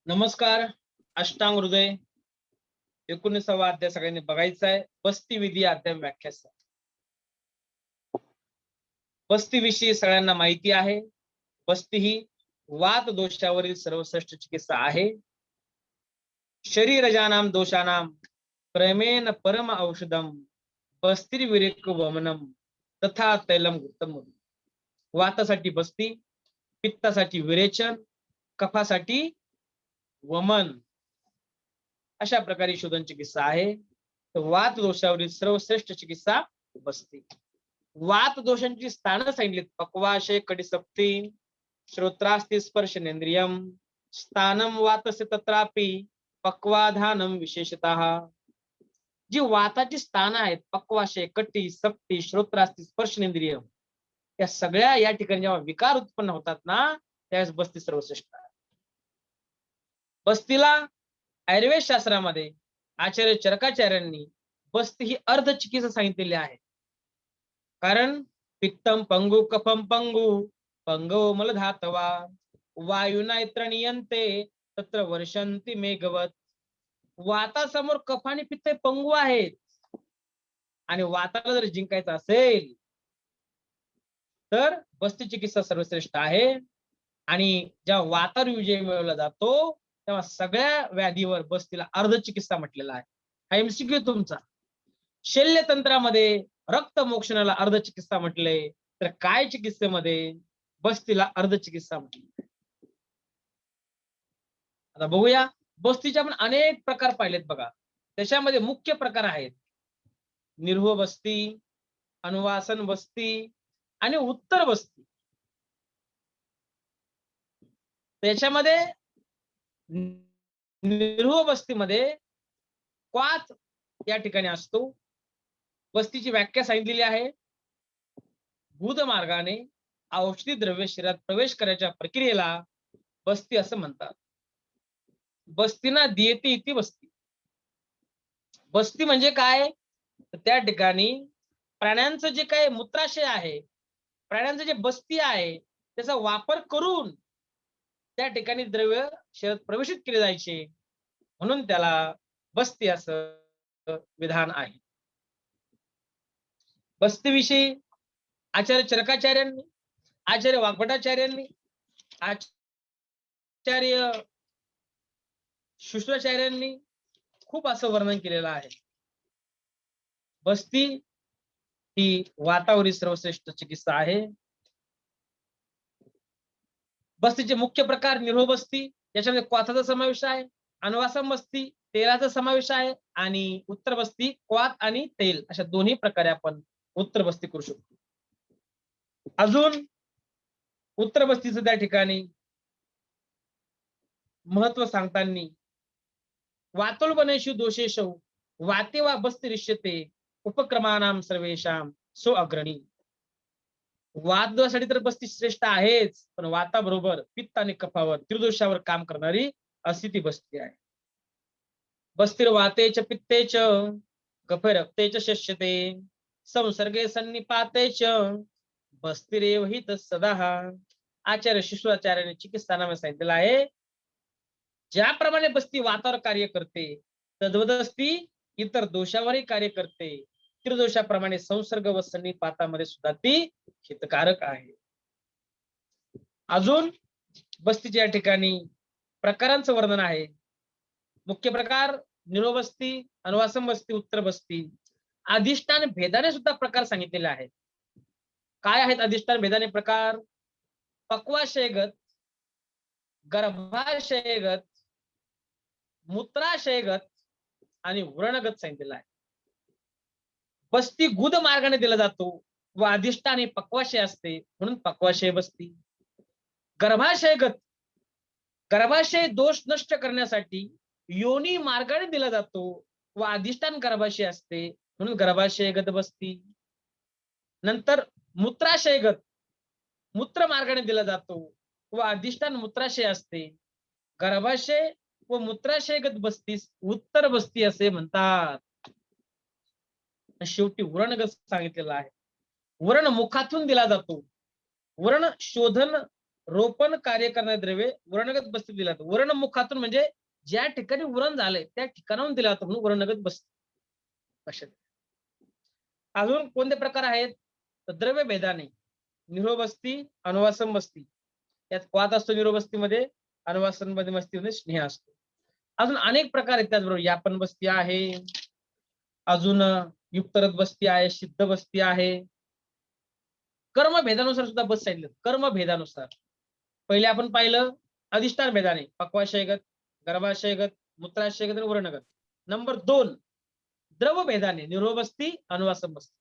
नमस्कार. अष्टांग हृदय 19वा अध्याय सगळ्यांनी बघायचा आहे. बस्ती विधी अध्याय व्याख्या. बस्ती विषयी सगळ्यांना माहिती आहे. बस्ती ही वात दोषावरील सर्वश्रेष्ठ चिकित्सा आहे. शरीरजानाम दोषानाम प्रेमेन परम औषधम बस्तिर्विरेक वमनम तथा तैलम उत्तम. वातासाठी बस्ती, पित्तासाठी विरेचन, कफासाठी वमन अशा प्रकारे शोधन चिकित्सा आहे. तर वात दोषावरील सर्वश्रेष्ठ चिकित्सा बस्ती. वात दोषांची स्थानं सांगितलीत. पक्वाशय कटिसप्ती श्रोत्रास्ति स्पर्शनेंद्रियम स्थानम वातस्य तत्रापि पक्वाधानम विशेषतः. जी वाताची स्थानं आहेत पक्वाशय कटी सप्ती श्रोत्रास्ति स्पर्शनेंद्रियम, या सगळ्या या ठिकाणी जेव्हा विकार उत्पन्न होतात ना त्यावेळेस बस्ती सर्वश्रेष्ठ आहे. बस्तीला आयुर्वेद शास्त्रामध्ये आचार्य चरकाचार्यांनी बस्ती ही अर्ध चिकित्सा सांगितलेली आहे. कारण पित्तम पंगु कफम पंगु पंगो मलधातवा वायुना यत्र नियंते तत्र वर्षंती मेघवत. वातासमोर कफ आणि पित्त पंगू आहेत आणि वाताला जर जिंकायचं असेल तर बस्ती चिकित्सा सर्वश्रेष्ठ आहे. आणि जेव्हा वातावर विजय मिळवला जातो तेव्हा सगळ्या व्याधीवर बस्तीला अर्ध चिकित्सा म्हटलेला आहे. हा एमसीक्यू तुमचा. शल्यतंत्रामध्ये रक्त मोक्षणाला अर्ध चिकित्सा म्हटले तर काय चिकित्सेमध्ये बस्तीला अर्ध चिकित्सा म्हटली. आता बघूया. बस्तीचे आपण अनेक प्रकार पाहिलेत बघा. त्याच्यामध्ये मुख्य प्रकार आहेत निर्हो बस्ती, अनुवासन बस्ती आणि उत्तर बस्ती. त्याच्यामध्ये निर्हो बस्तीमध्ये क्वाथ या ठिकाणी असतो. बस्तीची व्याख्या सांगितलेली आहे. गुद मार्गाने औषधी द्रव्य शरीरात प्रवेश करायच्या प्रक्रियेला बस्ती असं म्हणतात. बस्तीना दियेती इति बस्ती. बस्ती म्हणजे काय तर त्या ठिकाणी प्राण्यांचं जे काही मूत्राशय आहे, प्राण्यांचं जे बस्ती आहे त्याचा वापर करून त्या ठिकाणी द्रव्य शरीरात प्रवेशित केले जायचे म्हणून त्याला बस्ती असं विधान आहे. बस्तीविषयी आचार्य चरकाचार्यांनी, आचार्य वाग्भटाचार्यांनी, आचार्य शुश्राचार्यांनी खूप असं वर्णन केलेलं आहे. बस्ती ही वातावरील सर्वश्रेष्ठ चिकित्सा आहे. बस्तीचे मुख्य प्रकार निर्हो बस्ती, याच्यामध्ये क्वाथाचा समावेश आहे. अनुवासम बस्ती तेलाचा समावेश आहे आणि उत्तर बस्ती क्वाथ आणि तेल अशा दोन्ही प्रकारे आपण उत्तर बस्ती करू शकतो. अजून उत्तर बस्तीचं त्या ठिकाणी महत्व सांगताना वातोल्बनेषु दोषेषु वाते वा बस्ती रिष्यते उपक्रमानाम सर्वेषाम सो अग्रणी. वातदोषासाठी तर बस्ती श्रेष्ठ आहेच, पण वाताबरोबर पित्त आणि कफावर त्रिदोषावर काम करणारी अशी ती बस्ती आहे. बस्तीर वातेच पित्तेच कफे रक्तेच शस्यते संसर्गे सन्निपातेच बस्तिरेव हि सदा. आचार्य शुश्राचार्याने चिकित्सानामध्ये सांगितलेलं आहे ज्याप्रमाणे बस्ती वातावर कार्य करते तद्वदस्ती इतर दोषावरही कार्य करते. त्रिदोषाप्रमाणे संसर्ग व सन्निपातामध्ये सुद्धा ती हितकारक आहे. अजून बस्तीच्या या ठिकाणी प्रकारांचं वर्णन आहे. मुख्य प्रकार निर्हो बस्ती, अनुवासम बस्ती, उत्तर बस्ती. अधिष्ठान भेदाने सुद्धा प्रकार सांगितलेले आहेत. काय आहेत अधिष्ठान भेदाने प्रकार? पक्वाशयगत, गर्भाशयगत, मूत्राशयगत आणि व्रणगत सांगितलेलं आहे. बस्ती गुद मार्गाने दिला जातो व अधिष्ठान हे पक्वाशय असते म्हणून पक्वाशय बस्ती. गर्भाशयगत, गर्भाशय दोष नष्ट करण्यासाठी योनी मार्गाने दिला जातो व अधिष्ठान गर्भाशय असते म्हणून गर्भाशयगत बस्ती. नंतर मूत्राशयगत, मूत्र मार्गाने दिला जातो व अधिष्ठान मूत्राशय असते. गर्भाशय व मूत्राशयगत बस्तीस उत्तर बस्ती असे म्हणतात. शेवटी व्रणगत सांगितलेला आहे. व्रण मुखातून दिला जातो. व्रण शोधन रोपण कार्य करणारे द्रव्ये वर्णगत बस्तीत दिला जातो. वर्णमुखातून म्हणजे ज्या ठिकाणी उरण झालंय त्या ठिकाणाहून दिला जातो म्हणून वर्णगत बस्ती. लक्षात घ्या. अजून कोणते प्रकार आहेत? तर द्रव्य भेदाने निरोह बस्ती, अनुवासम बस्ती. यात क्वाथ असतो निरोह बस्तीमध्ये, अनुवासन मध्ये बस्तीमध्ये स्नेह असतो. अजून अनेक प्रकार आहेत. त्याचबरोबर यापन बस्ती आहे, अजून युक्तरथ बस्ती आहे, सिद्ध बस्ती आहे. कर्म भेदानुसार सुद्धा बस सांगितलं. कर्म भेदानुसार पहिले आपण पाहिलं अधिष्ठान भेदाने पक्वाशयगत, गर्भाशयगत, मूत्राशयगत आणि वर्णगत. नंबर 2 द्रव भेदाने निरोह बस्ती, अनुवासम बस्ती.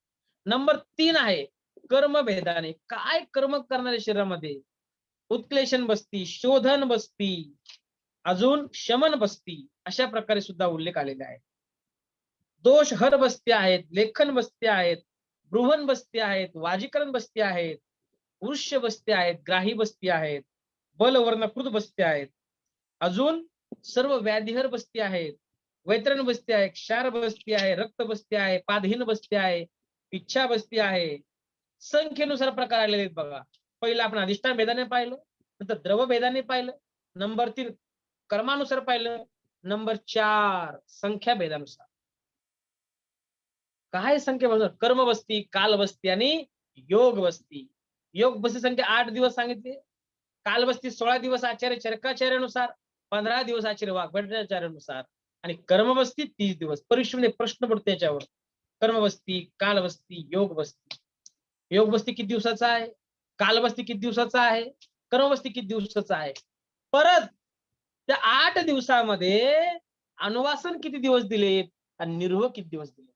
नंबर 3 आहे कर्म भेदाने. काय कर्म करणारे शरीरामध्ये? उत्क्लेशन बस्ती, शोधन बस्ती, अजून शमन बस्ती, अशा प्रकारे सुद्धा उल्लेख आलेला आहे. दोष हर बस्ती आहेत, लेखन बस्ती आहेत, बृहन बस्ती आहेत, वाजीकरण बस्ती आहेत, वृष्य बस्ती आहेत, ग्राही बस्ती आहेत, बलवर्णकृत बस्ती आहेत. अजून सर्व व्याधिहर बस्ती आहेत, वैतरण बस्ती आहे, क्षार बस्ती आहे, रक्त बस्ती आहे, पादहीन बस्ती आहे, इच्छा बस्ती आहे. संख्येनुसार प्रकार आलेले आहेत बघा. पहिलं आपण अधिष्ठान भेदाने पाहिलं, नंतर द्रव भेदाने पाहिलं, नंबर 3 कर्मानुसार पाहिलं, नंबर 4 संख्या भेदानुसार. काय संख्या भेदानुसार? कर्म बस्ती, काल बस्ती आणि योग बस्ती. योग बस्ती संख्या 8 दिवस सांगितली. काल बस्ती 16 दिवस आचार्य चरकाचार्यानुसार, 15 दिवस आचार्य वाग्भटाचार्यानुसार आणि कर्मबस्ती 30 दिवस. परीक्षेमध्ये प्रश्न पडतो त्याच्यावर. कर्मबस्ती, कालबस्ती, योग बस्ती. योग बस्ती किती दिवसाचा आहे? कालबस्ती किती दिवसाचा आहे? कर्मबस्ती किती दिवसाचा आहे? परत त्या 8 दिवसामध्ये अनुवासन किती दिवस दिलेत आणि निर्वाह किती दिवस दिले?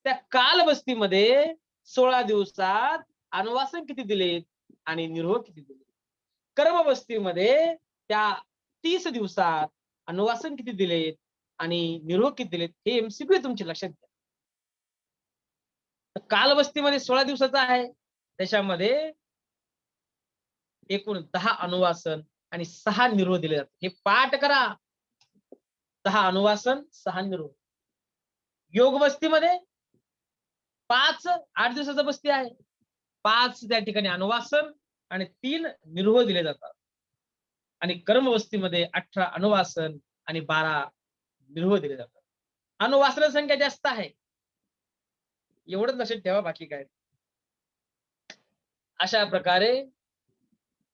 त्या कालबस्तीमध्ये 16 दिवसात अनुवासन किती दिलेत आणि निर्वाह किती दिले? कर्मबस्तीमध्ये त्या 30 दिवसात अनुवासन किती दिलेत आणि निर्वाह किती दिलेत? हे एमसीक्यू तुमच्या लक्षात घ्या. कालबस्तीमध्ये 16 दिवसाचा आहे, त्याच्यामध्ये एकूण 10 अनुवासन आणि 6 निर्वाह दिले जातात. हे पाठ करा. 10 अनुवासन, 6 निर्वाह. योग बस्तीमध्ये 5 8 दिवसाचा बस्ती आहे. 5 त्या ठिकाणी अनुवासन आणि 3 निर्वाह दिले जातात. आणि कर्मबस्तीमध्ये 18 अनुवासन आणि 12 निर्वाह दिले जातात. अनुवासन संख्या जास्त आहे. एवढंच लक्षात ठेवा, बाकी काय. अशा प्रकारे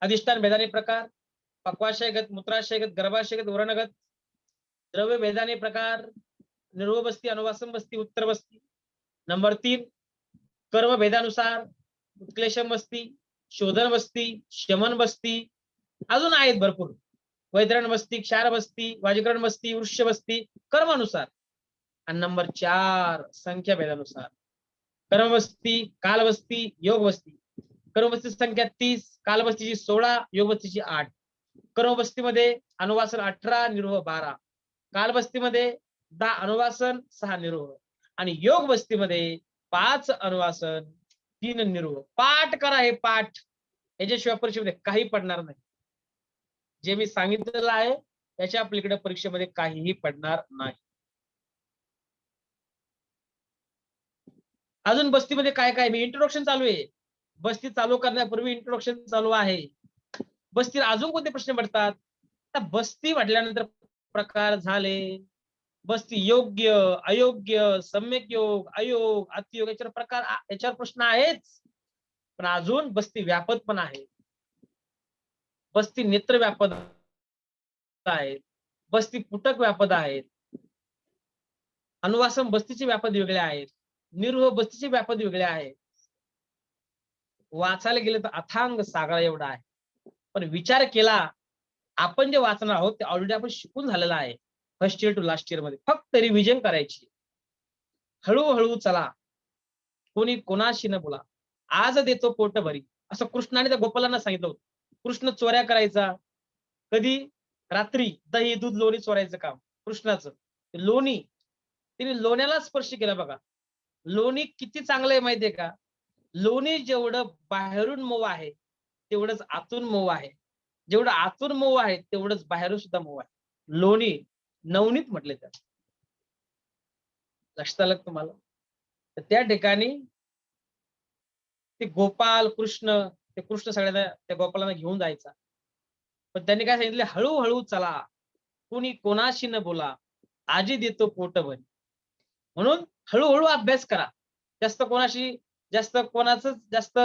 अधिष्ठान भेदाने प्रकार, पक्वाशयगत, मूत्राशयगत, गर्भाशयगत, वर्णगत, द्रव्य भेदाने प्रकार, निर्वाह बस्ती, अनुवासन बस्ती, उत्तर बस्ती. नंबर 3 कर्म भेदानुसार उत्क्लेशम बस्ती, शोधन बस्ती, शमन बस्ती, अजून आहेत भरपूर. वैतरण बस्ती, क्षार बस्ती, वाजीकरण बस्ती, वृष्य बस्ती, कर्मानुसार. आणि नंबर 4 संख्या भेदानुसार. कर्मबस्ती, कालबस्ती, योग बस्ती. कर्मबस्तीची संख्या 30, कालबस्तीची 16, योग बस्तीची 8. कर्मबस्तीमध्ये अनुवासन 18, निर्वाह 12. कालबस्तीमध्ये 10 अनुवासन, 6 निर्वाह आणि योग बस्तीमध्ये 5 अनुवासन, 3 निर्वाह. पाठ करा हे पाठ. याच्याशिवाय परीक्षेमध्ये काही पडणार नाही. जे मी सांगितलेलं आहे त्याच्या पलीकडे परीक्षेमध्ये काहीही पडणार नाही. अजून बस्तीमध्ये काय काय? मी इंट्रोडक्शन चालू आहे. बस्ती चालू करण्यापूर्वी इंट्रोडक्शन चालू आहे. बस्तीला अजून कोणते प्रश्न पडतात? आता बस्ती म्हटल्यानंतर प्रकार झाले. बस्ती योग्य, अयोग्य, सम्यक योग, अयोग, अतियोग, याच्यावर प्रकार, याच्यावर प्रश्न आहेच. पण अजून बस्ती व्यापक पण आहे. बस्ती नेत्र व्यापद आहेत, बस्ती पुटक व्यापद आहेत, अनुवासम बस्तीचे व्यापद वेगळे आहेत, निर्वाह बस्तीचे व्यापद वेगळे आहेत. वाचायला गेलं तर अथांग सागरा एवढा आहे. पण विचार केला, आपण जे वाचणार आहोत ते ऑलरेडी आपण शिकून झालेलं आहे. First year to last year मध्ये फक्त रिव्हिजन करायची. हळूहळू चला, कोणी कोणाशी न बोला. आज देतो पोट भरी, असं कृष्णाने त्या गोपालांना सांगितलं होतं. कृष्ण चोऱ्या करायचा. कधी? रात्री दही दूध लोणी चोरायचं काम कृष्णाचं. लोणी, तिने लोण्याला स्पर्श केला बघा. लोणी किती चांगलं आहे माहितीये का? लोणी जेवढं बाहेरून मऊ आहे तेवढंच आतून मऊ आहे. जेवढं आतून मऊ आहे तेवढंच बाहेरून सुद्धा मऊ आहे. लोणी, नवनीत म्हटले त्याला. लक्षात आलं तुम्हाला? तर त्या ठिकाणी ते गोपाल कृष्ण ते कृष्ण सगळ्यांना त्या गोपालांना घेऊन जायचा. पण त्यांनी काय सांगितले, हळूहळू चला, कुणी कोणाशी न बोला, आजी देतो पोटभर. म्हणून हळूहळू अभ्यास करा. जास्त कोणाशी जास्त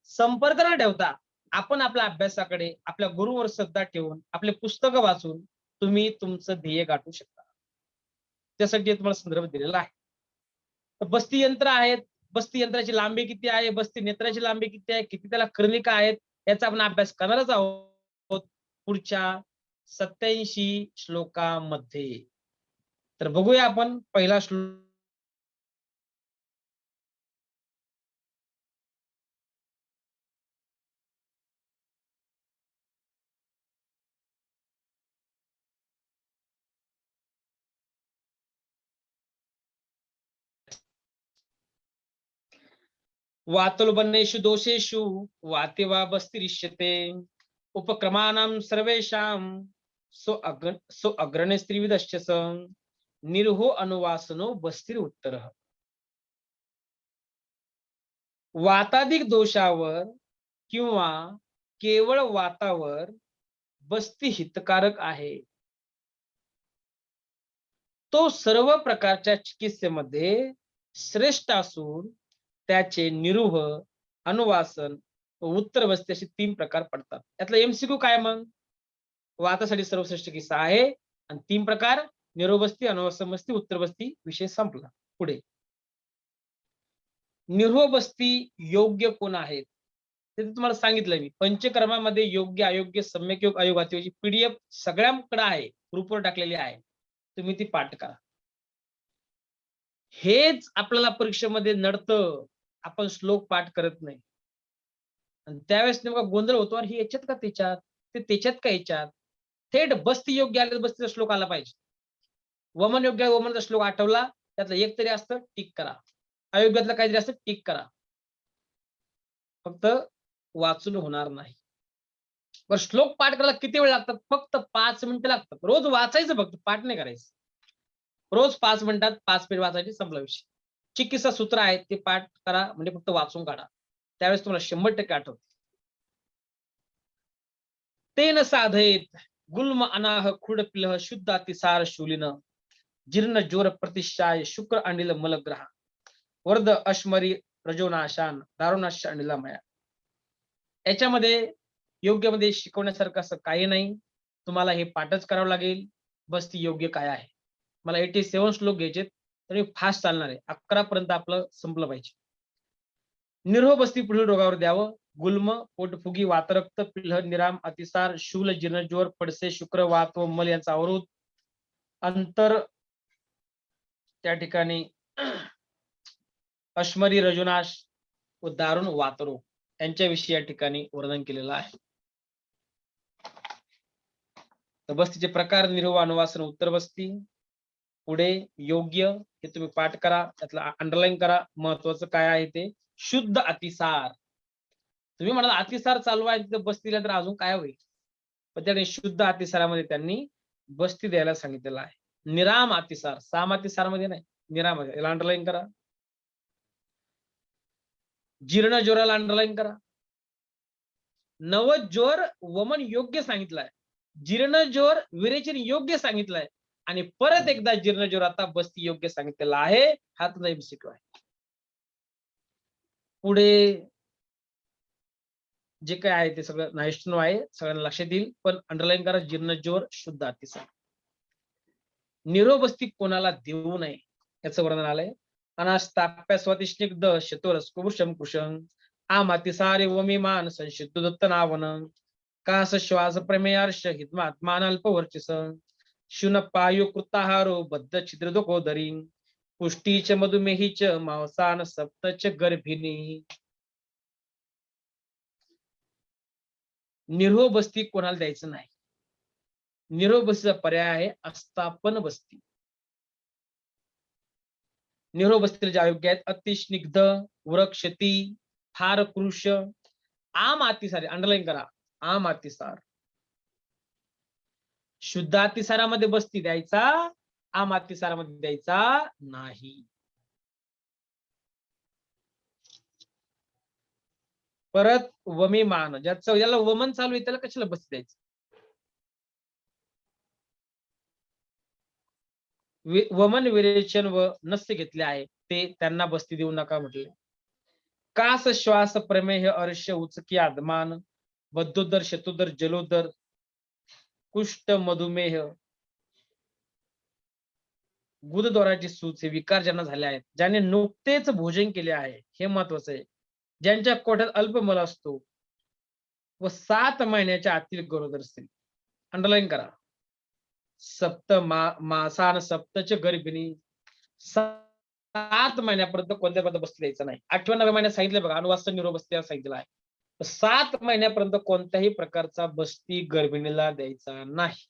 संपर्क न ठेवता आपण आपल्या अभ्यासाकडे, आपल्या गुरुवर श्रद्धा ठेवून, आपले पुस्तकं वाचून तुम्ही तुमचं ध्येय गाठू शकता. त्यासाठी तुम्हाला संदर्भ दिलेला आहे. तर बस्ती यंत्र आहेत. बस्ती यंत्राची लांबी किती आहे, बस्ती नेत्राची लांबी किती आहे, किती त्याला कर्णिका आहेत, याचा आपण अभ्यास करणारच आहोत पुढच्या 87 श्लोकामध्ये. तर बघूया आपण पहिला श्लोक. वातुलबन्नेषु दोषेषु वाते वा बस्तिरिष्यते उपक्रमाणां सर्वेषां सो अग्रणे स्त्रीविदश्च निर्हो अनुवासनो बस्तिर उत्तरः. वाताधिक दोषावर किंवा केवळ वातावर बस्ती हितकारक आहे. तो सर्व प्रकारच्या चिकित्सेमध्ये श्रेष्ठ असून त्याचे निरूह, अनुवासन व उत्तर बस्ती असे 3 प्रकार पडतात. यातला एमसीक्यू काय मग? वातासाठी सर्वश्रेष्ठ चिकित्सा आहे आणि 3 प्रकार निरोह बस्ती, अनुवासन बस्ती, उत्तर बस्ती. विषय संपला. पुढे निरोह बस्ती योग्य कोण आहेत? ते तुम्हाला सांगितलं मी. पंचकर्मामध्ये योग्य, अयोग्य, सम्यक योग, अयोग, अतियोगची पीडीएफ सगळ्यांकडे आहे, ग्रुपवर टाकलेली आहे. तुम्ही ती पाठ करा. हेच आपल्याला परीक्षेमध्ये नडतं. आपण श्लोक पाठ करत नाही. आणि त्यावेळेस नेमका गोंधळ होतो, आणि हे याच्यात का त्याच्यात, ते त्याच्यात का याच्यात. थेट बस्ती योग्य आले, बस्तीचा श्लोक आला पाहिजे. वमन योग्य, वमनचा श्लोक आठवला, त्यातलं एक तरी असतं, टिक करा. अयोग्यातलं काहीतरी असतं, टिक करा. फक्त वाचून होणार नाही. पण श्लोक पाठ करायला किती वेळ लागतात? फक्त 5 मिनिटं लागतात. रोज वाचायचं, फक्त पाठ नाही करायचं. रोज 5 मिनिटात 5 पेज वाचायचे, संपला विषय. चिकित्सा सूत्र आहेत, ते पाठ करा, म्हणजे फक्त वाचून काढा. त्यावेळेस तुम्हाला 100% आठवतं. तेन साधयेत गुल्म अनाह खुडपिलह शुद्ध अतिसार शूलिन जीर्ण जोर प्रतिशाय शुक्र अनिल मलग्रह वर्द अश्मरी रजोनाशान दारुणाश अनिलमया. याच्यामध्ये योग्य मध्ये शिकवण्यासारखं असं काही नाही. तुम्हाला हे पाठच करावं लागेल. बस्ती योग्य काय आहे. मला 87 श्लोक घ्यायचे, तरी फास्ट चालणार आहे. 11 पर्यंत आपलं संपलं पाहिजे. निरोह बस्ती पुढील रोगावर द्यावं. गुल्म, पोटफुगी, वातरक्त, पिल्ह, निराम, अतिसार, शूल, जीर्णज्वर, पडसे, शुक्र, वात व मल यांचा अवरोध, अंतर, त्या ठिकाणी अश्मरी, रजोनाश व दारुण वातरोग यांच्याविषयी या ठिकाणी वर्णन केलेलं आहे. तर बस्तीचे प्रकार: निरोह, अनुवासन, उत्तर बस्ती. पुढे योग्य, हे तुम्ही पाठ करा, त्यातला अंडरलाईन करा. महत्वाचं काय आहे ते, शुद्ध अतिसार. तुम्ही म्हणाल अतिसार चालू आहे तिथे बस्ती दिला तर अजून काय होईल, पण त्याने शुद्ध अतिसारामध्ये त्यांनी बस्ती द्यायला सांगितलेलं आहे. निराम अतिसार, साम अतिसार मध्ये नाही, निराम, याला अंडरलाईन करा. जीर्ण ज्वराला अंडरलाईन करा. नवज्वर वमन योग्य सांगितलंय, जीर्ण ज्वर विरेचन योग्य सांगितलंय, आणि परत एकदा जीर्ण ज्वर आता बस्ती योग्य सांगितलेला आहे. हा तुझा एमसीक्यू आहे. पुढे जे काय आहे ते सगळं नाइस्टनो आहे, सगळ्यांना लक्षात येईल, पण अंडरलाईन करा. जीर्ण ज्वर, शुद्ध अतिसार. निरोह बस्ती कोणाला देऊ नये याचं वर्णन आलंय. अनास्ताप्य स्वतिष्णिग्ध शतोरस कुशम कुशम आम अतिसारे वमिमान संशिद्ध दत्त नावन कास श्वास प्रमेयार्ष हितमात्मान अल्पवर्चस शुन पायु कृताहारो बद्ध छिद्रदोकोदरी पुष्टीच मधुमेहीच मांसान सप्तच गर्भिणी. निरोह बस्ती कोणाला द्यायचं नाही. निरोह बस्तीचा पर्याय आहे अस्तापन बस्ती. निरोह बस्तीला जे अयोग्य आहेत: अतिस्निग्ध, वृक्षती, फार कृश, आम अतिसार. अंडरलाईन करा, आम अतिसार. शुद्ध अतिसारामध्ये बस्ती द्यायचा, आम अतिसारामध्ये द्यायचा नाही. परत वमिमान, ज्याला वमन चालू आहे त्याला कशाला बस्ती द्यायचं. वमन विरेचन व नस्य घेतले आहे ते त्यांना बस्ती देऊ नका म्हटले. कास श्वास प्रमेह अर्श उचकी आदमान बद्धोदर शतोदर जलोदर कुष्ठ मधुमेह गुदद्वाराची सूज हे विकार ज्यांना झाले आहेत, ज्याने नुकतेच भोजन केले आहे, हे महत्वाचं आहे, ज्यांच्या कोठ्यात अल्पमल असतो व 7 महिन्याच्या आतील गरोदर असतील. अंडरलाईन करा. सप्त मासान सप्तच गर्भिणी 7 महिन्यापर्यंत कोणत्या पद्धत बसती द्यायचं नाही. 8व्या 9व्या महिन्यात सांगितलं बघा, अनुवासन निरोग बसती सांगितलेलं आहे. 7 महिन्यापर्यंत कोणत्याही प्रकारचा बस्ती गर्भिणीला द्यायचा नाही.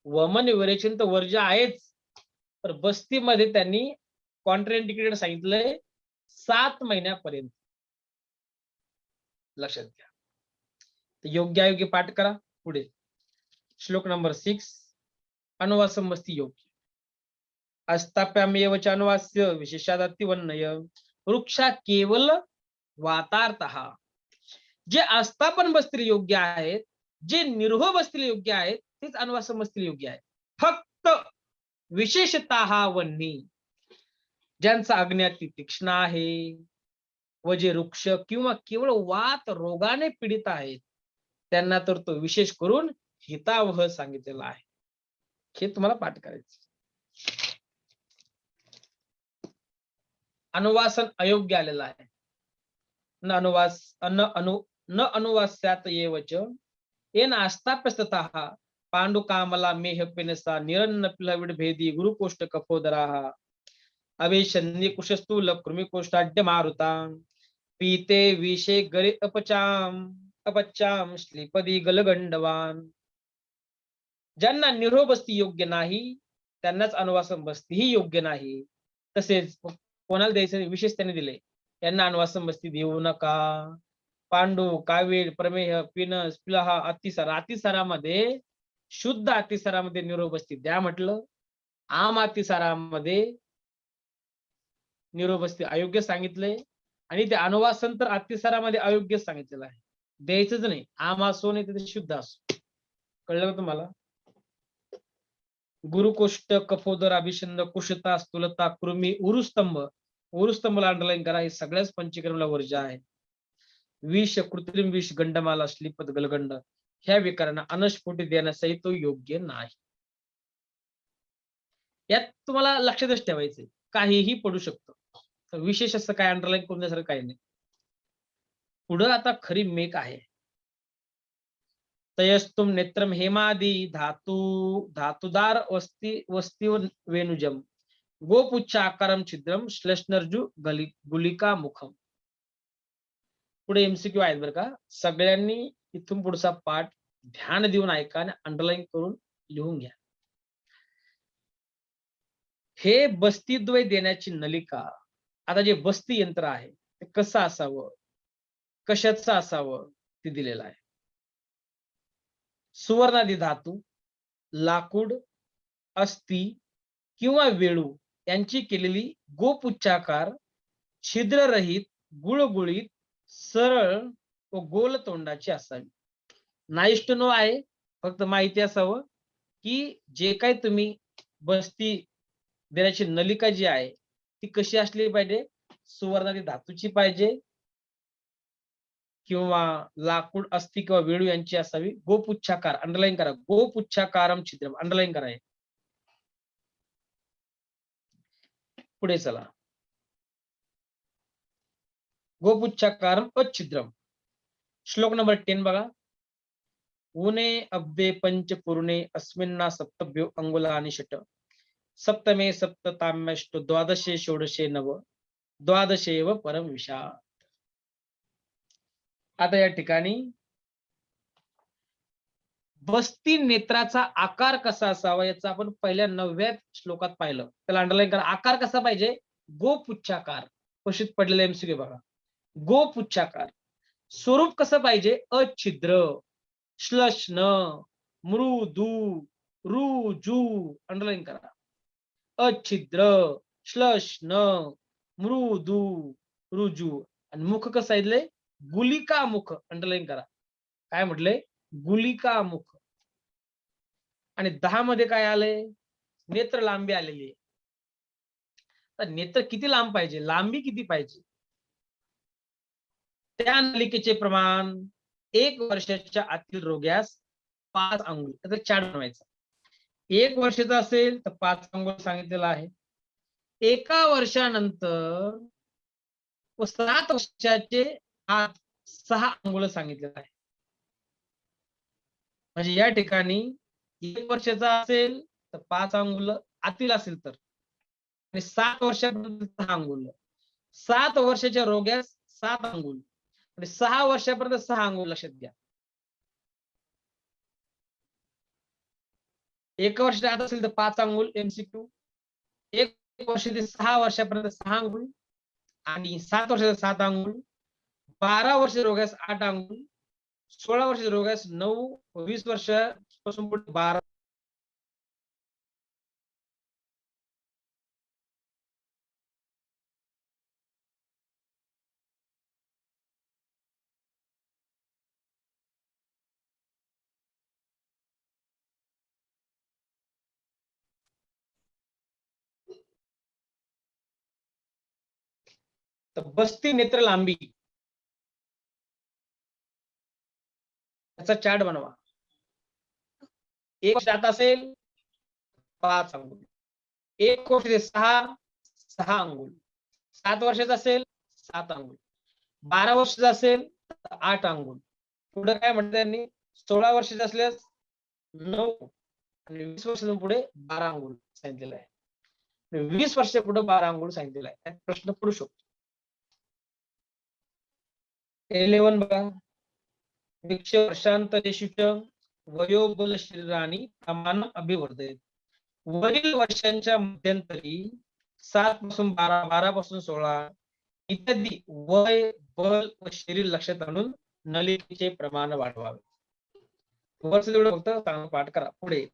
वमन विरेचन तर वर्ज्य आहेच, तर बस्तीमध्ये त्यांनी कॉन्ट्राइंडिकेटेड सांगितलंय 7 महिन्यापर्यंत. लक्षात घ्या. योग्य अयोग्य पाठ करा. पुढे श्लोक नंबर 6. अनुवासम बस्ती योग्य. अस्ताप्यामेव च अनुवास्य विशेषादतिवन्नय वृक्षा केवल वातार्थः. जे आस्थापन बसतील योग्य आहेत, जे निरोह बसतील योग्य आहेत, तेच अनुवासम बसतील योग्य आहे. फक्त विशेषतः वन्नी, ज्यांचा अग्न्याती तीक्ष्ण आहे व जे वृक्ष किंवा केवळ वात रोगाने पीडित आहेत, त्यांना तर तो विशेष करून हितावह सांगितलेला आहे. हे तुम्हाला पाठ करायचं. अनुवासन अयोग्य आलेलं आहे. न अनुवास्यात येवच येन आस्थाप्यस्ततः पांडुकामला मेह पिनसा निरन्न पिलविड भेदी गुरुकोष्ठ कफोदराः अवेशन्य कुशस्थूल कृमिकोष्ठाढ्य मारुता पीते विषे गरे अपचाम श्लीपदी गलगंडवान. ज्यांना निरोह बस्ती योग्य नाही त्यांनाच अनुवासन बस्ती ही योग्य नाही. तसेच कोणाला द्यायचं विशेष त्यांनी दिले, यांना अनुवासन बस्ती देऊ नका. पांडू, कावीळ, प्रमेह, पिनस, पिलहा, अतिसार. अतिसारामध्ये शुद्ध अतिसारामध्ये निरोह बस्ती द्या म्हटलं. आम अतिसारामध्ये निरोह बस्ती अयोग्य सांगितलंय आणि ते अनुवासन तर अतिसारामध्ये अयोग्य सांगितलेलं आहे. द्यायचंच नाही. आम असो नाही तर शुद्ध असो. कळलं का तुम्हाला? गुरुकोष्ठ, कफोदर, अभिषंद, कुशता, स्थूलता, कृमी, उरुस्तंभ. उरुस्तंभला अंडरलाईन करा. हे सगळ्याच पंचकर्मला वर्ज्य आहे. विष, कृत्रिम विष, गंडमाला, श्लीपद, गलगंड ह्या विकारांना अनस्फोटी देण्यासही तो योग्य नाही. यात तुम्हाला लक्षातच ठेवायचंय, काहीही पडू शकतं. तर विशेष असं काय अंडरलाईन करण्यासारखं काही नाही. पुढं आता खरी मेक आहे. तयस्तुम नेत्रम हेमादी धातुदार वस्ती वेणुजम गोपुच्छाकारम छिद्रम श्लेष्णर्जु गुलिका मुखम. पुढे एमसीक्यू आहेत बरं का. सगळ्यांनी इथून पुढचा पाठ ध्यान देऊन ऐका आणि अंडरलाईन करून लिहून घ्या. हे बस्तीद्वय देण्याची नलिका. आता जे बस्ती यंत्र आहे ते कसं असावं, कशाचं असावं ते दिलेलं आहे. सुवर्णादी धातू, लाकूड, अस्थि किंवा वेळू यांची केलेली गोपुच्छाकार, छिद्ररहित, गुळगुळीत, सरळ व गोल तोंडाची असावी. नाईस टू नो आहे. फक्त माहिती असावं की जे काही तुम्ही बस्ती देण्याची नलिका जी आहे ती कशी असली पाहिजे. सुवर्णादी धातूची पाहिजे किंवा लाकूड, अस्थि किंवा वेळू यांची असावी. गोपुच्छाकार अंडरलाईन करा. गोपुच्छाकारम छिद्रम अंडरलाईन करा. पुढे चला. गोपुच्छाकारम अच्छिद्रम. श्लोक नंबर 10 बघा. ऊने अब्दे पंच पूर्णे अस्मिन्ना सप्तभ्यो अंगुलानि षट सप्तमे सप्तताम्यष्ट द्वादशे षोडशे नव द्वादशेव परम विषाद. आता या ठिकाणी बस्ती नेत्राचा आकार कसा असावा याचं आपण पहिल्या 9व्या श्लोकात पाहिलं. त्याला अंडरलाईन करा. आकार कसा पाहिजे. गोपुच्छाकार. प्रश्न पडलेला एमसीक्यू बघा. गोपुच्छाकार. स्वरूप कसं पाहिजे. अच्छिद्र, श्लश्न, मृदू, रुजू. अंडरलाईन करा. अच्छिद्र, श्लश्न, मृदू, रुजू. आणि मुख कसं सांगितलंय? गुलिका मुख. अंडरलाईन करा. काय म्हटलंय? गुलिका मुख. आणि 10 मध्ये काय आलंय? नेत्र लांबी आलेली आहे. तर नेत्र किती लांब पाहिजे? लांबी किती पाहिजे? त्या नलिकेचे प्रमाण 1 वर्षाच्या आतील रोग्यास 5 अंगुल. त्याचा चार्ट बनवायचा. 1 वर्षाचा असेल तर 5 अंगुल सांगितलेलं आहे. एका वर्षानंतर व 7 वर्षाचे आत 6 अंगुल सांगितलेलं आहे. म्हणजे या ठिकाणी 1 वर्षाचा असेल तर 5 अंगुल आतील असेल तर आणि 7 वर्षापर्यंत 6 अंगुल. 7 वर्षाच्या रोग्यास 7 अंगुल आणि 6 वर्षापर्यंत 6 अंगुल लक्षात घ्या. 1 वर्षाच्या आत असेल तर 5 अंगुल MCQ. 1 वर्ष ते 6 वर्षापर्यंत 6 अंगुल आणि 7 वर्षाचा 7 अंगुल. 12 वर्ष रोग्यास 8 अंगुल. 16 वर्षाच्या रोग्यास 9, 20 वर्षापासून पुढे 12. तर बस्ती नेत्र लांबी याचा चार्ट बनवा. 1 वर्ष आत असेल 5 अंगुल. 1 वर्ष ते 6 अंगुल. 7 वर्षाचा असेल 7 अंगुल. 12 वर्षाचा असेल तर 8 अंगुल. पुढे काय म्हणतात त्यांनी? 16 वर्षाचे असल्यास 9 आणि 20 वर्षांच्या पुढे 12 अंगुल सांगितलेलं आहे. 20 वर्षाच्या पुढे 12 अंगुल सांगितलेलं आहे. त्यात प्रश्न पडू शकतो. 11 बघा. वृक्ष वर्षांतरेषुच वयोबल शरीरानी प्रमाण अभिवर्धेत. वरील वर्षांच्या मध्यंतरी 7 पासून 12, 12 पासून 16 इत्यादी वय, बल व शरीर लक्षात आणून नलिकेचे प्रमाण वाढवावे. वरचं तेवढं फक्त चांगलं पाठ करा. पुढे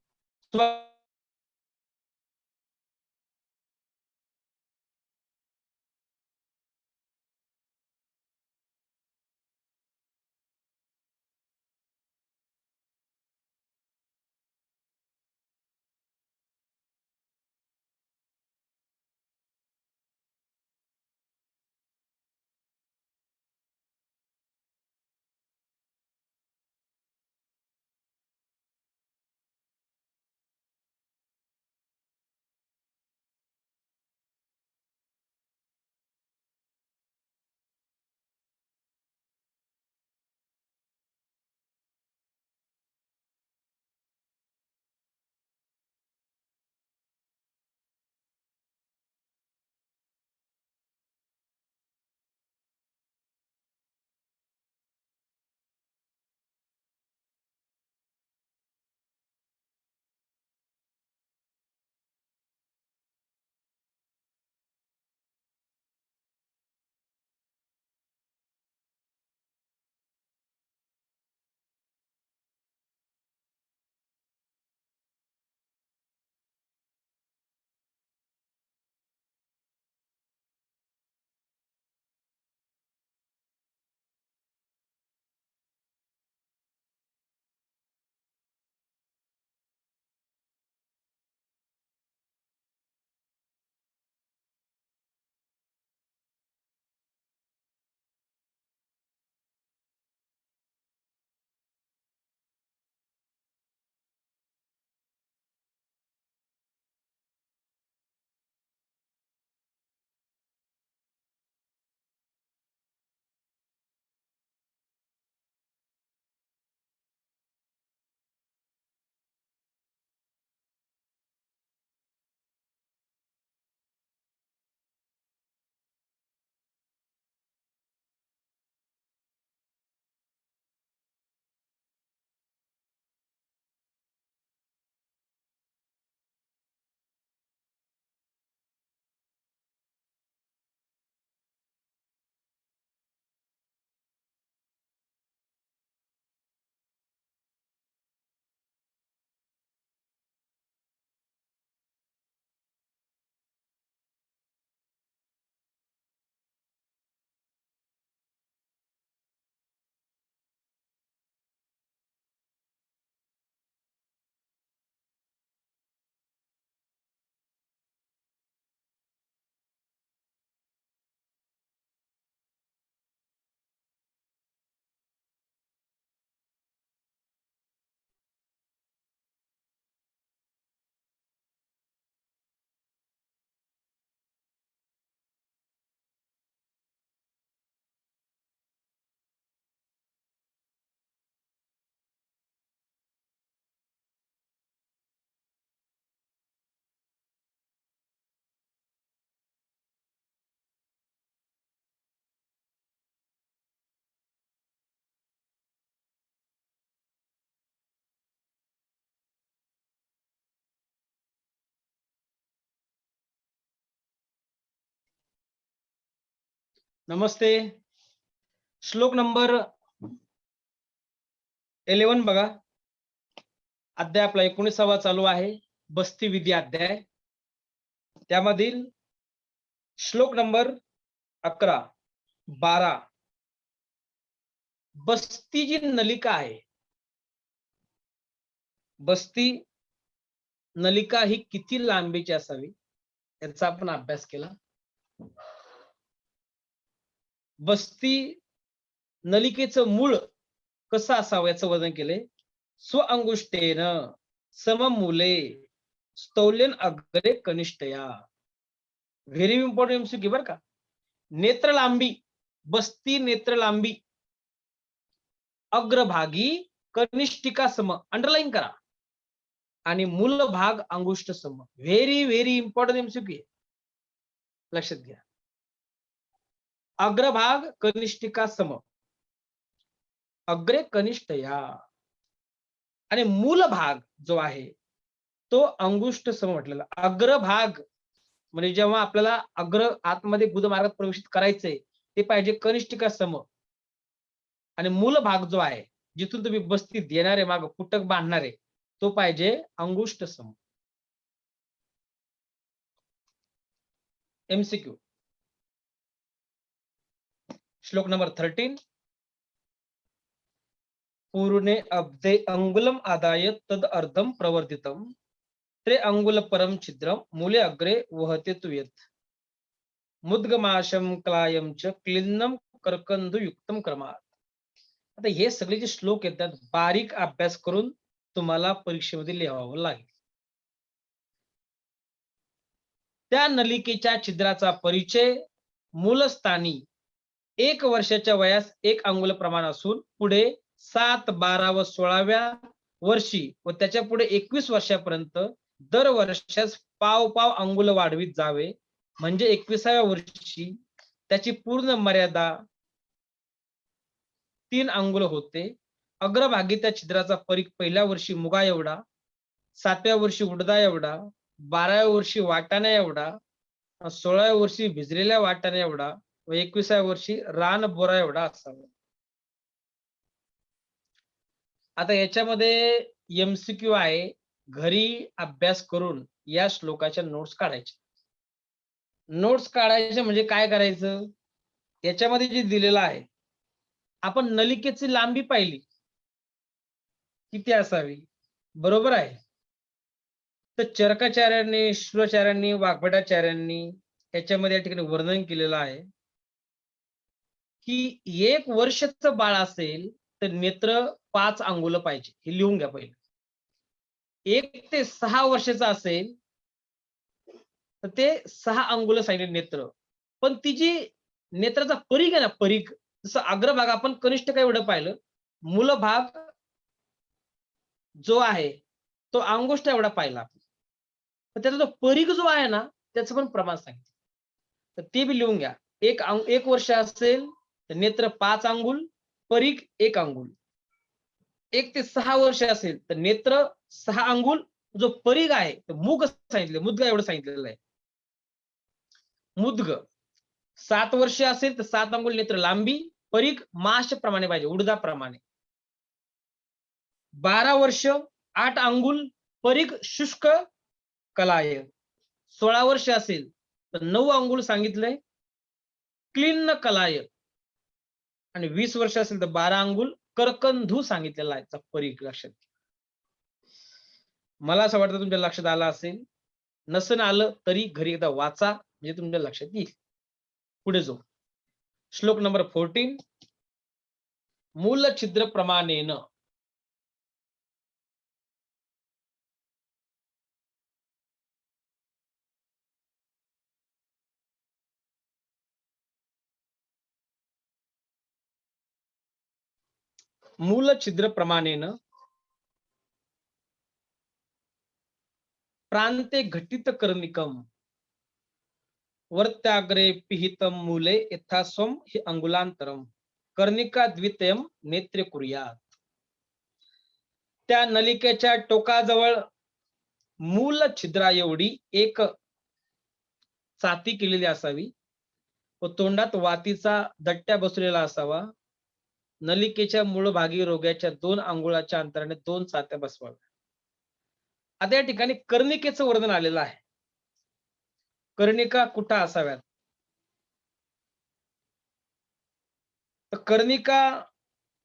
नमस्ते. श्लोक नंबर 11 बघा. अध्याय आपला 19वा चालू आहे. बस्ती विधी अध्याय. त्यामधील श्लोक नंबर 11, 12. बस्ती जी नलिका आहे, बस्ती नलिका ही किती लांबीची असावी याचा आपण अभ्यास केला. बस्ती नलिकेचं मूळ कसं असावं याचं वर्णन केले. स्व अंगुष्ठेन सममूले स्तौल्यन अग्रे कनिष्ठया. व्हेरी इम्पॉर्टंट एमसीक्यू बरं का. नेत्र लांबी, बस्ती नेत्र लांबी अग्रभागी कनिष्ठिका सम, अंडरलाईन करा, आणि मूल भाग अंगुष्ठ सम. व्हेरी व्हेरी इम्पॉर्टंट एमसीक्यू, लक्षात घ्या. अग्रभाग कनिष्ठिका सम, अग्रे कनिष्ठया, आणि मूल भाग जो आहे तो अंगुष्ठ सम म्हटलेला. अग्रभाग म्हणजे जेव्हा आपल्याला अग्र आतमध्ये गुदमार्गात प्रवेशित करायचंय ते पाहिजे कनिष्ठिका सम, आणि मूल भाग जो आहे जिथून तुम्ही बस्ती देणार आहे, माग पुटक बांधणार आहे, तो पाहिजे अंगुष्ठ सम. एमसीक्यू. श्लोक नंबर 13. पूर्णे अब्धे अंगुलम आदाय तद अर्धम प्रवर्धितम त्रे अंगुल परम छिद्रम मूले अग्रे वहते तु यत् मुद्गमाशम क्लायम च क्लिन्नम कर्कंदु युक्तम क्रमात. आता हे सगळे जे श्लोक येतात बारीक अभ्यास करून तुम्हाला परीक्षेमध्ये लिहावं लागेल. त्या नलिकेच्या छिद्राचा परिचय मूलस्थानी 1 वर्षाच्या वयास 1 अंगुल प्रमाण असून पुढे 7, 12 व 16व्या वर्षी व त्याच्या पुढे 21 वर्षापर्यंत दर वर्षास पाव अंगुल वाढवित जावे, म्हणजे 21व्या वर्षी त्याची पूर्ण मर्यादा 3 अंगुल होते. अग्रभागी त्या छिद्राचा परीघ पहिल्या वर्षी मुगा एवढा, 7व्या वर्षी उडदा एवढा, 12व्या वर्षी वाटाणा एवढा, 16व्या वर्षी भिजलेल्या वाटाणा एवढा व 21व्या वर्षी रान बोरा एवढा असावा. आता याच्यामध्ये एमसीक्यू आहे, घरी अभ्यास करून या श्लोकाच्या नोट्स काढायच्या. नोट्स काढायचे म्हणजे काय करायचं, याच्यामध्ये जे दिलेलं आहे, आपण नलिकेची लांबी पाहिली किती असावी, बरोबर आहे. तर चरकाचार्यांनी, शुक्राचार्यांनी, वाग्भटाचार्यांनी याच्यामध्ये या ठिकाणी वर्णन केलेलं आहे की 1 वर्षाचं बाळ असेल तर नेत्र 5 अंगुल पाहिजे. हे लिहून घ्या पहिले. 1 ते 6 वर्षाचं असेल तर ते 6 अंगुल सांगितले नेत्र. पण ती जी नेत्राचा परीघ आहे ना, परीघ, जसं अग्रभाग आपण कनिष्ठ काय एवढं पाहिलं, मूल भाग जो आहे तो अंगुष्ठ एवढा पाहिला. तर त्याचा जो परीघ जो आहे ना त्याचं पण प्रमाण सांगितलं, तर ते बी लिहून घ्या. 1 वर्ष असेल तर नेत्र 5 अंगुल, परीघ 1 अंगुल. 1 ते 6 वर्ष असेल तर नेत्र 6 अंगुल, जो परीघ आहे तो मुग सांगितले, मुद्गा एवढं सांगितलेलं आहे. मुद्ग. 7 वर्ष असेल तर 7 अंगुल नेत्र लांबी, परीघ माश प्रमाणे पाहिजे, उडदाप्रमाणे. 12 वर्ष 8 अंगुल, परीघ शुष्क कलाय. 16 वर्ष असेल तर 9 अंगुल सांगितलंय, क्लिन्न कलाय. आणि 20 वर्ष असेल तर 12 अंगुल करकंधू सांगितलेला आहे परीघ. लक्षात. मला असं वाटतं तुमच्या लक्षात आलं असेल. नसन आलं तरी घरी एकदा वाचा, म्हणजे तुमच्या लक्षात येईल. पुढे जाऊ. श्लोक नंबर 14. मूल छिद्र प्रमाणेन. मूल छिद्र प्रमाणेन प्रांते घटित कर्णिकम वर्त्याग्रे पिहितम मूले यथास्वम हि अंगुलांतरम कर्णिका द्वितीयम नेत्रे कुर्यात. त्या नलिकेच्या टोकाजवळ मूल छिद्रा एवढी एक चाती केलेली असावी, व तोंडात वातीचा दट्ट्या बसलेला असावा. नलिकेच्या मूळ भागी रोग्याच्या 2 अंगुळाच्या अंतराने 2 चात्या बसवाव्या. आता या ठिकाणी कर्णिकेचं वर्णन आलेलं आहे. कर्णिका कुठं असाव्यात? तर कर्णिका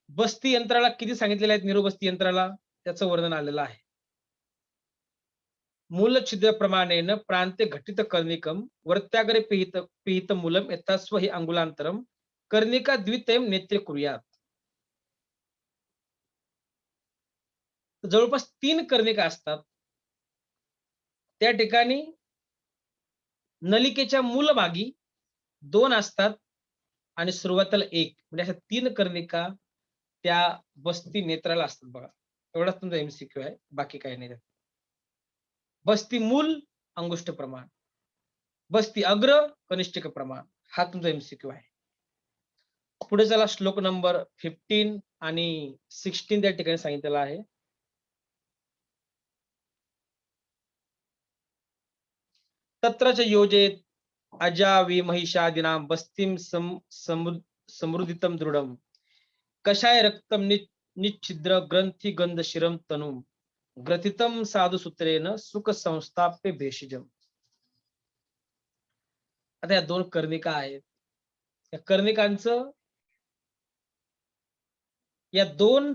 बस्ती यंत्राला किती सांगितलेले आहेत निरोबस्ती यंत्राला? त्याचं वर्णन आलेलं आहे. मूलछिद्रप्रमाणेन प्रान्ते घटित कर्णिकं वर्त्याग्रे पिहित मूलम यथास्व हि अंगुलांतरम कर्णिका द्वितीयं नेत्रे कुर्यात. जवळपास 3 कर्णिका असतात. त्या ठिकाणी नलिकेच्या मूलभागी 2 असतात आणि सुरुवातीला 1 म्हणजे अशा 3 कर्णिका त्या बस्ती नेत्राला असतात बघा. एवढाच तुमचा एमसीक्यू आहे. बाकी काही नाही. बस्ती मूल अंगुष्ठ प्रमाण, बस्ती अग्र कनिष्ठिक प्रमाण, हा तुमचा एमसीक्यू आहे. पुढे चला श्लोक नंबर 15 आणि 16 त्या ठिकाणी सांगितलेला आहे. तत्रच योजेत अजावी महिषादिनां बस्तीं समृद्धितं दृढम कषाय रक्तम निच्छिद्र ग्रंथी गंध शिरम तनुम ग्रथितम साधु सूत्रेन सुख संस्थाप्य भेषजम. आता या 2 कर्णिका आहेत. या कर्णिकांचं या 2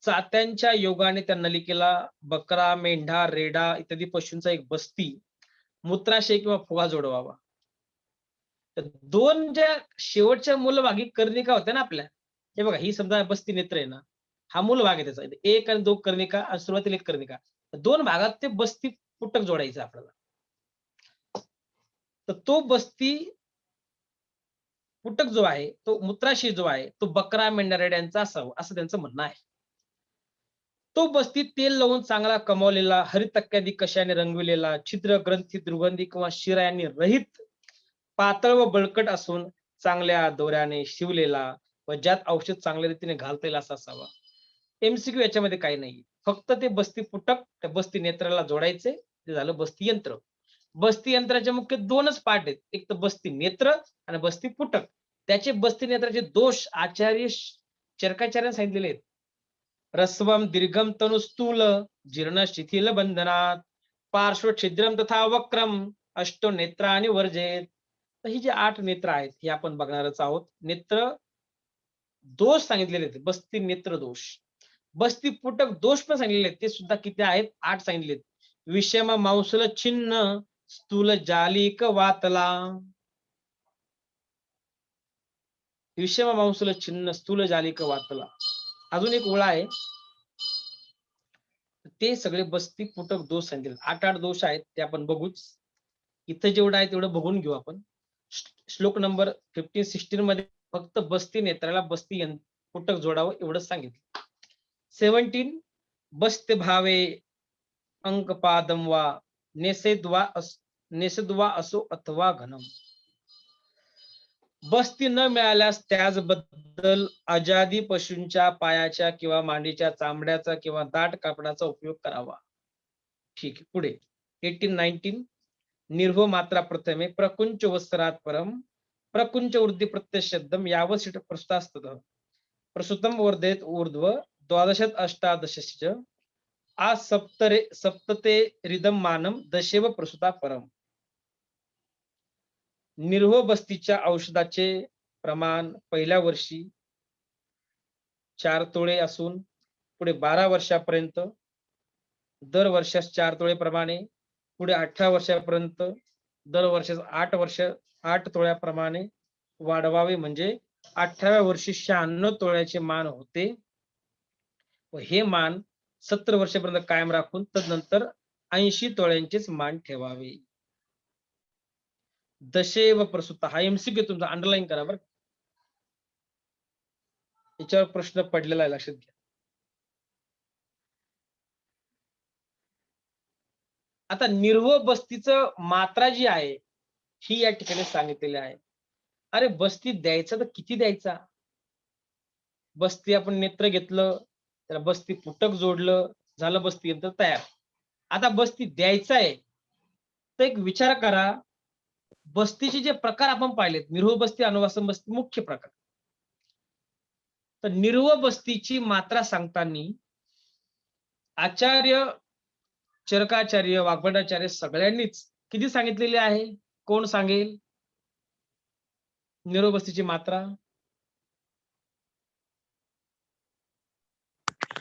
चात्यांच्या योगाने त्या नलिकेला बकरा, मेंढा, रेडा इत्यादी पशूंचा एक बस्ती, मूत्राशय किंवा फुगा जोडवावा. तर 2 ज्या शेवटच्या मूलभागी कर्णिका होत्या ना आपल्या, हे बघा ही समजा बस्ती नेत्र आहे ना, हा मूल भाग आहे त्याचा. 1 आणि 2 कर्णिका आणि सुरुवातीला 1 कर्णिका. 2 भागात ते बस्ती पुटक जोडायचं आपल्याला. तर तो बस्ती पुटक जो आहे, तो मूत्राशय जो आहे, तो बकरा, मेंढा, रेड्यांचा असावा असं त्यांचं म्हणणं आहे. तो बस्ती तेल लावून चांगला कमावलेला, हरितक्त्यादी कशाने रंगविलेला, छिद्र, ग्रंथी, दुर्गंधी किंवा शिरायांनी रहित, पातळ व बळकट असून चांगल्या दोऱ्याने शिवलेला व ज्यात औषध चांगल्या रीतीने घालता येईल असा असावा. एमसीक्यू याच्यामध्ये काही नाही. फक्त ते बस्ती पुटक त्या बस्ती नेत्राला जोडायचे, ते झालं बस्ती यंत्र. बस्ती यंत्राचे मुख्य 2च पार्ट आहेत. एक तर बस्ती नेत्र आणि बस्ती पुटक. त्याचे बस्ती नेत्राचे दोष आचार्य चरकाचार्याने सांगितलेले आहेत. रस्वम दीर्घम तनु स्थूल जीर्ण शिथिल बंधनात पार्श्व छिद्रम तथा वक्रम अष्टो नेत्रानि वर्जेत. तर ही जी 8 नेत्र आहेत हे आपण बघणारच आहोत. नेत्र दोष सांगितलेले आहेत. बस्ती नेत्र दोष, बस्ती पुटक दोष पण सांगितलेले आहेत. ते सुद्धा किती आहेत? 8 सांगितलेत. विषम मांसल छिन्न स्थूल जालिक वातला, विषम मांसल छिन्न स्थूल जालिक वातला. अजून एक ओळा आहे. ते सगळे बस्ती पुटक दोष सांगितले. 8 दोष आहेत ते आपण बघूच. इथं जेवढं आहे तेवढं बघून घेऊ आपण. श्लोक नंबर 15-16 मध्ये फक्त बस्ती नेत्राला बस्ती पुटक जोडावं एवढंच सांगितलं. 17 बस्त भावे अंकपादम वा नेसेद्वा असो अथवा घनम. बस्ती न मिळाल्यास त्याचबद्दल अजादी पशूंच्या पायाच्या किंवा मांडीच्या चामड्याचा किंवा दाट कापडाचा उपयोग करावा. ठीक आहे. पुढे 18-19 निर्भ मात्रा प्रथमे प्रकुंच वस्त्रात परम प्रकुंच वृद्धी प्रत्यशब्दम यावसिट प्रस्तुतास्तत प्रसुतम वर्धेत ऊर्ध्व द्वादशात अष्टादशश्च आ सप्तते रिदम मानम दशेव प्रसुता परम. निर्भ बस्तीच्या औषधाचे प्रमाण पहिल्या वर्षी 4 तोळे असून पुढे 12 वर्षापर्यंत दर वर्षास 4 तोळे प्रमाणे, पुढे 18 वर्षापर्यंत दर वर्षास 8 तोळ्याप्रमाणे वाढवावे. म्हणजे 18व्या वर्षी 96 तोळ्याचे मान होते व हे मान 70 वर्षापर्यंत कायम राखून तदनंतर 80 तोळ्यांचेच मान ठेवावे. दशेव प्रसूता हा एमसीक्यू तुमचा अंडरलाईन करा बरं. याच्यावर प्रश्न पडलेला आहे, लक्षात घ्या. आता निर्भ बस्तीचं मात्रा जी आहे ही या ठिकाणी सांगितलेली आहे. अरे बस्ती द्यायचा तर किती द्यायचा? बस्ती आपण नेत्र घेतलं, त्याला बस्ती पुटक जोडलं, झालं बस्ती यंत्र तयार. आता बस्ती द्यायचा आहे तर एक विचार करा, बस्तीचे जे प्रकार आपण पाहिलेत, निरोह बस्ती, अनुवासम बस्ती मुख्य प्रकार. तर निरोह बस्तीची मात्रा सांगताना आचार्य, चरकाचार्य, वाग्भटाचार्य सगळ्यांनीच किती सांगितलेली आहे? कोण सांगेल? निरोह बस्तीची मात्रा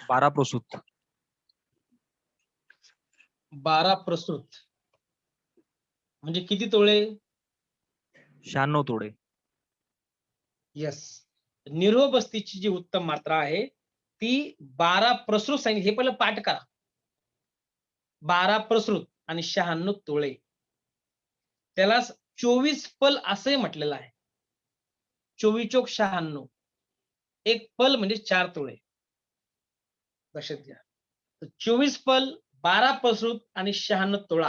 12 प्रसूत. 12 प्रसूत. म्हणजे किती तोळे? 96 तोडे. येस. निरोह बस्तीची जी उत्तम मात्रा आहे ती 12 प्रसूत सांगितली. हे पहिलं पाठ करा. 12 प्रसूत आणि 96 तोळे. त्याला 24 पल असंही म्हटलेलं आहे. 24 चोक 96. एक पल म्हणजे 4 तोळे. लक्षात घ्या. 24 पल, 12 प्रसूत आणि 96 तोळा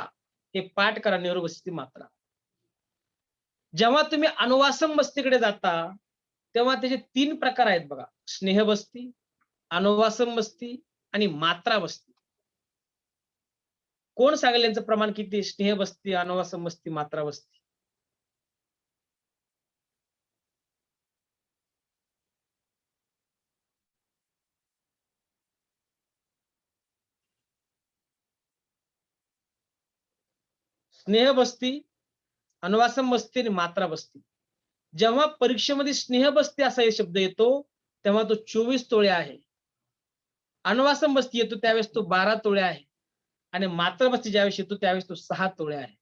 हे पाठ करा निरोह बस्तीची मात्रा. जेव्हा तुम्ही अनुवासम बस्तीकडे जाता तेव्हा त्याचे 3 प्रकार आहेत बघा. स्नेह बस्ती, अनुवासम बस्ती आणि मात्रा बस्ती. कोण सांगेल यांचं प्रमाण किती? स्नेह बस्ती, अनुवासम बस्ती, मात्रा बस्ती. स्नेह बस्ती, अनुवासम बस्ती आणि मात्रा बस्ती. जेव्हा परीक्षेमध्ये स्नेह बस्ती असा शब्द येतो तेव्हा तो 24 तोळे आहे. अनुवासम बस्ती येतो त्यावेळेस तो 12 तोळे आहे आणि मात्रा बस्ती ज्यावेळेस येतो त्यावेळेस तो 6 तोळे आहे.